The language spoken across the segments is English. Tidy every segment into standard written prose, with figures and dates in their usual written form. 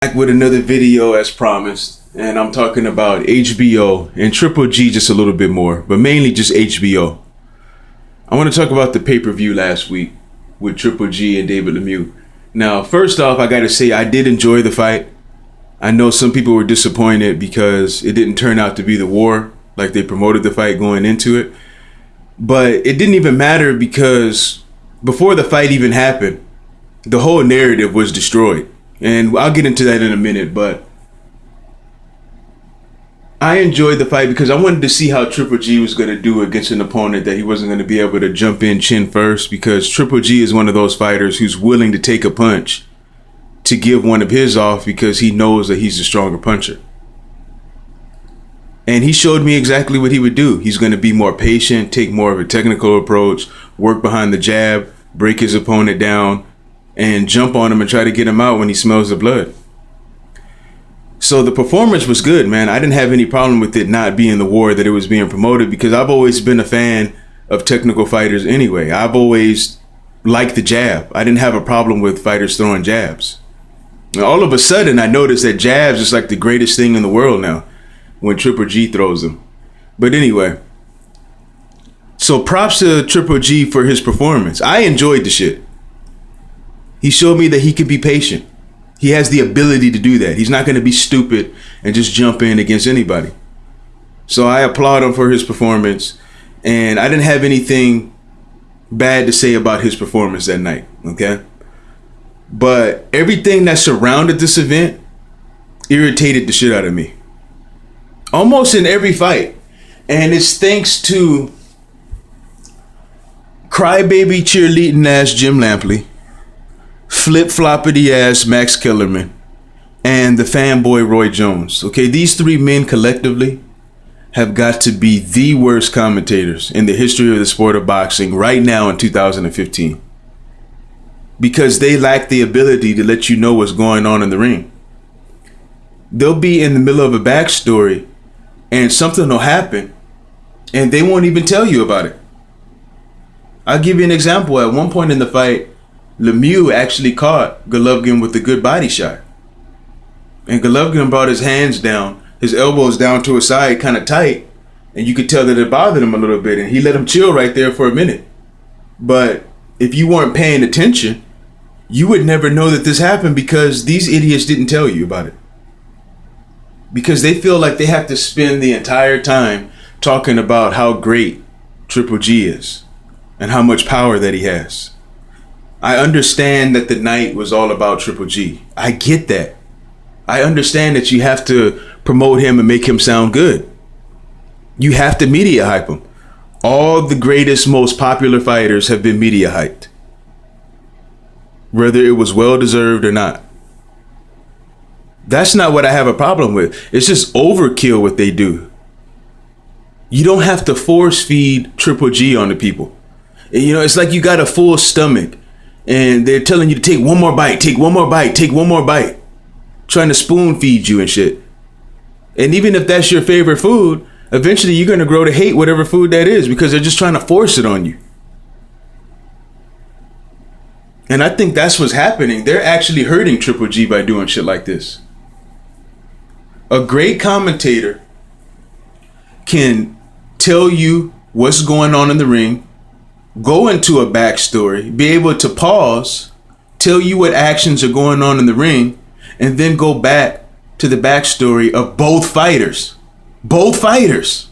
Back with another video as promised, and I'm talking about HBO and Triple G just a little bit more, but mainly just HBO. I want to talk about the pay-per-view last week with Triple G and David Lemieux. Now, first off, I got to say I did enjoy the fight. I know some people were disappointed because it didn't turn out to be the war like they promoted the fight going into it, but it didn't even matter because before the fight even happened, the whole narrative was destroyed. And I'll get into that in a minute, but I enjoyed the fight because I wanted to see how Triple G was going to do against an opponent that he wasn't going to be able to jump in chin first, because Triple G is one of those fighters who's willing to take a punch to give one of his off because he knows that he's the stronger puncher. And he showed me exactly what he would do. He's going to be more patient, take more of a technical approach, work behind the jab, break his opponent down, and jump on him and try to get him out when he smells the blood. So the performance was good, man. I didn't have any problem with it not being the war that it was being promoted, because I've always been a fan of technical fighters anyway. I've always liked the jab. I didn't have a problem with fighters throwing jabs. And all of a sudden, I noticed that jabs is like the greatest thing in the world now when Triple G throws them. But anyway, so props to Triple G for his performance. I enjoyed the shit. He showed me that he can be patient. He has the ability to do that. He's not going to be stupid and just jump in against anybody. So I applaud him for his performance. And I didn't have anything bad to say about his performance that night, okay? But everything that surrounded this event irritated the shit out of me. Almost in every fight. And it's thanks to crybaby cheerleading ass Jim Lampley, flip-floppity ass Max Kellerman, and the fanboy Roy Jones. Okay, these three men collectively have got to be the worst commentators in the history of the sport of boxing right now in 2015. Because they lack the ability to let you know what's going on in the ring. They'll be in the middle of a backstory and something will happen and they won't even tell you about it. I'll give you an example. At one point in the fight, Lemieux actually caught Golovkin with a good body shot. And Golovkin brought his hands down, his elbows down to his side kind of tight, and you could tell that it bothered him a little bit, and he let him chill right there for a minute. But if you weren't paying attention, you would never know that this happened because these idiots didn't tell you about it. Because they feel like they have to spend the entire time talking about how great Triple G is and how much power that he has. I understand that the night was all about Triple G. I get that. I understand that you have to promote him and make him sound good. You have to media hype him. All the greatest, most popular fighters have been media hyped, whether it was well-deserved or not. That's not what I have a problem with. It's just overkill what they do. You don't have to force feed Triple G on the people. You know, it's like you got a full stomach and they're telling you to take one more bite, take one more bite, take one more bite. Trying to spoon feed you and shit. And even if that's your favorite food, eventually you're going to grow to hate whatever food that is because they're just trying to force it on you. And I think that's what's happening. They're actually hurting Triple G by doing shit like this. A great commentator can tell you what's going on in the ring, go into a backstory, be able to pause, tell you what actions are going on in the ring, and then go back to the backstory of both fighters. Both fighters.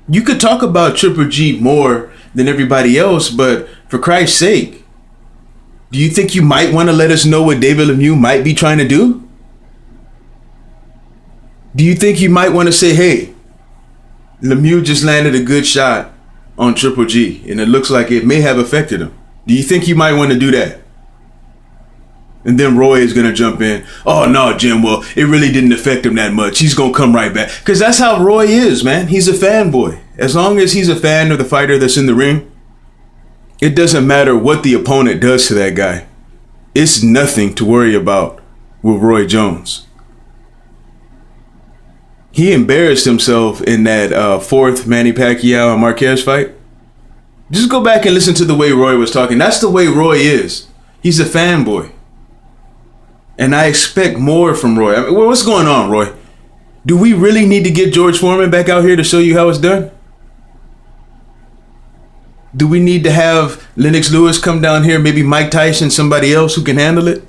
You could talk about Triple G more than everybody else, but for Christ's sake, do you think you might want to let us know what David Lemieux might be trying to do? Do you think you might want to say, hey, Lemieux just landed a good shot on Triple G, and it looks like it may have affected him. Do you think you might want to do that? And then Roy is going to jump in. Oh, no, Jim, well, it really didn't affect him that much. He's going to come right back. Because that's how Roy is, man. He's a fanboy. As long as he's a fan of the fighter that's in the ring, it doesn't matter what the opponent does to that guy. It's nothing to worry about with Roy Jones. He embarrassed himself in that fourth Manny Pacquiao and Marquez fight. Just go back and listen to the way Roy was talking. That's the way Roy is. He's a fanboy. And I expect more from Roy. I mean, what's going on, Roy? Do we really need to get George Foreman back out here to show you how it's done? Do we need to have Lennox Lewis come down here, maybe Mike Tyson, somebody else who can handle it?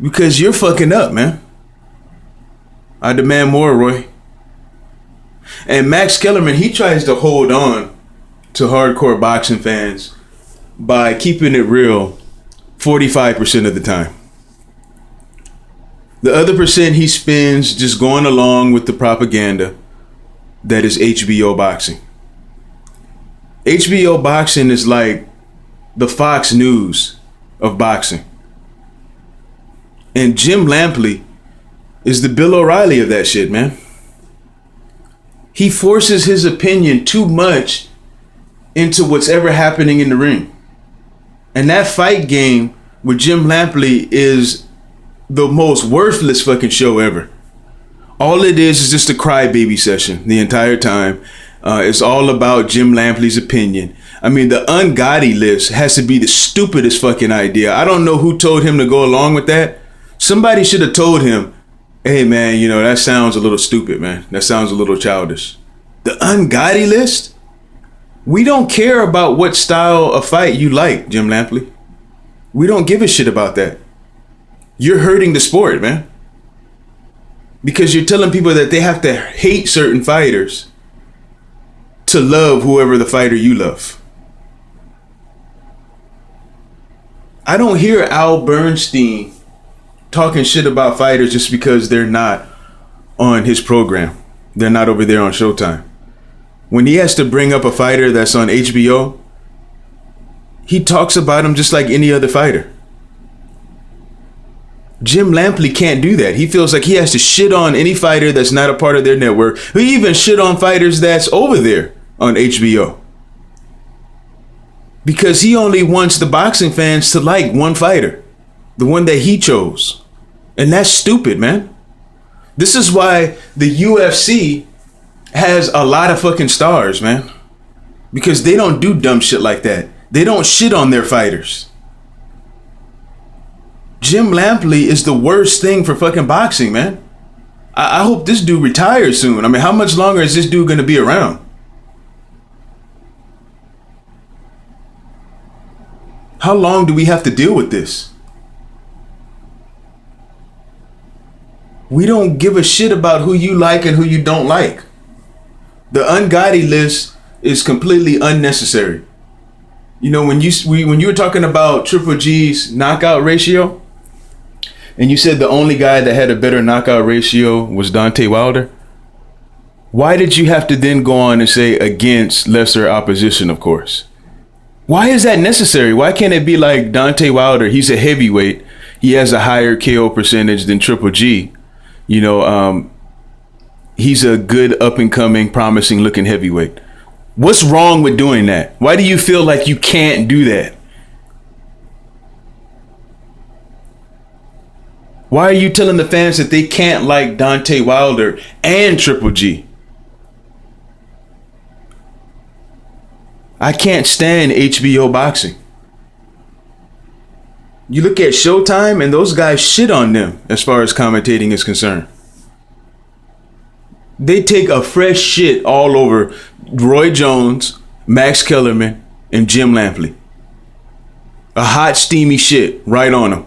Because you're fucking up, man. I demand more, Roy. And Max Kellerman, he tries to hold on to hardcore boxing fans by keeping it real 45% of the time. The other percent he spends just going along with the propaganda that is HBO boxing. HBO boxing is like the Fox News of boxing. And Jim Lampley is the Bill O'Reilly of that shit, man. He forces his opinion too much into what's ever happening in the ring. And that fight game with Jim Lampley is the most worthless fucking show ever. All it is just a crybaby session the entire time. It's all about Jim Lampley's opinion. I mean, the ungodly list has to be the stupidest fucking idea. I don't know who told him to go along with that. Somebody should have told him, hey man, you know, that sounds a little stupid, man. That sounds a little childish. The ungodly list? We don't care about what style of fight you like, Jim Lampley. We don't give a shit about that. You're hurting the sport, man. Because you're telling people that they have to hate certain fighters to love whoever the fighter you love. I don't hear Al Bernstein talking shit about fighters just because they're not on his program. They're not over there on Showtime. When he has to bring up a fighter that's on HBO, he talks about him just like any other fighter. Jim Lampley can't do that. He feels like he has to shit on any fighter that's not a part of their network. He even shit on fighters that's over there on HBO. Because he only wants the boxing fans to like one fighter, the one that he chose. And that's stupid, man. This is why the UFC has a lot of fucking stars, man. Because they don't do dumb shit like that. They don't shit on their fighters. Jim Lampley is the worst thing for fucking boxing, man. I hope this dude retires soon. I mean, how much longer is this dude going to be around? How long do we have to deal with this? We don't give a shit about who you like and who you don't like. The ungodly list is completely unnecessary. You know, when you were talking about Triple G's knockout ratio, and you said the only guy that had a better knockout ratio was Deontay Wilder, why did you have to then go on and say against lesser opposition, of course? Why is that necessary? Why can't it be like Deontay Wilder? He's a heavyweight. He has a higher KO percentage than Triple G. You know, he's a good up and coming, promising looking heavyweight. What's wrong with doing that? Why do you feel like you can't do that? Why are you telling the fans that they can't like Deontay Wilder and Triple G? I can't stand HBO boxing. You look at Showtime and those guys shit on them as far as commentating is concerned. They take a fresh shit all over Roy Jones, Max Kellerman, and Jim Lampley. A hot, steamy shit right on them.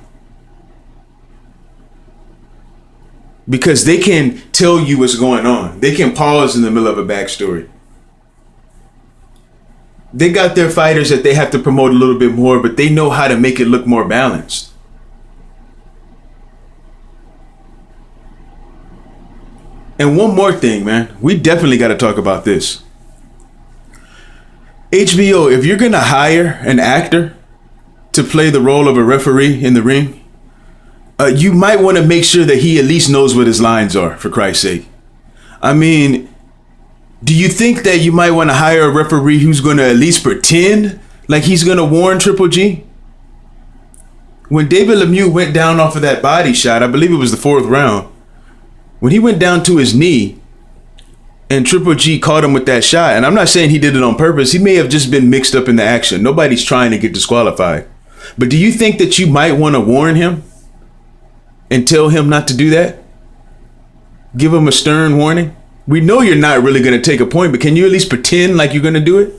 Because they can tell you what's going on. They can pause in the middle of a backstory. They got their fighters that they have to promote a little bit more, but they know how to make it look more balanced. And one more thing, man. We definitely got to talk about this. HBO, if you're going to hire an actor to play the role of a referee in the ring, you might want to make sure that he at least knows what his lines are, for Christ's sake. I mean, do you think that you might want to hire a referee who's going to at least pretend like he's going to warn Triple G? When David Lemieux went down off of that body shot, I believe it was the 4th round, when he went down to his knee and Triple G caught him with that shot, and I'm not saying he did it on purpose. He may have just been mixed up in the action. Nobody's trying to get disqualified. But do you think that you might want to warn him and tell him not to do that? Give him a stern warning? We know you're not really going to take a point, but can you at least pretend like you're going to do it?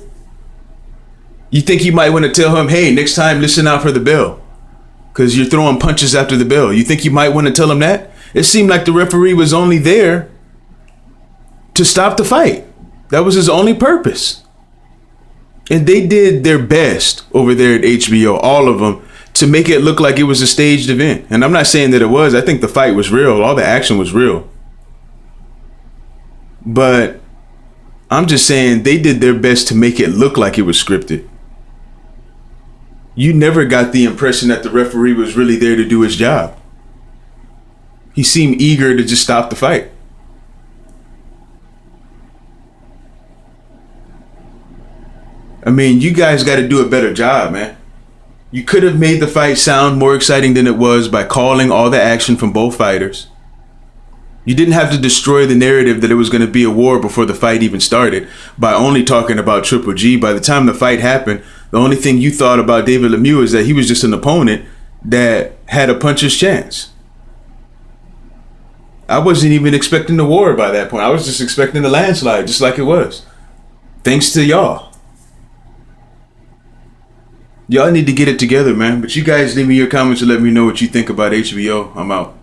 You think you might want to tell him, hey, next time listen out for the bell, because you're throwing punches after the bell. You think you might want to tell him that? It seemed like the referee was only there to stop the fight. That was his only purpose. And they did their best over there at HBO, all of them, to make it look like it was a staged event. And I'm not saying that it was. I think the fight was real. All the action was real. But I'm just saying they did their best to make it look like it was scripted. You never got the impression that the referee was really there to do his job. He seemed eager to just stop the fight. I mean, you guys got to do a better job, man. You could have made the fight sound more exciting than it was by calling all the action from both fighters. You didn't have to destroy the narrative that it was going to be a war before the fight even started by only talking about Triple G. By the time the fight happened, the only thing you thought about David Lemieux is that he was just an opponent that had a puncher's chance. I wasn't even expecting the war by that point. I was just expecting the landslide, just like it was. Thanks to y'all. Y'all need to get it together, man. But you guys leave me your comments and let me know what you think about HBO. I'm out.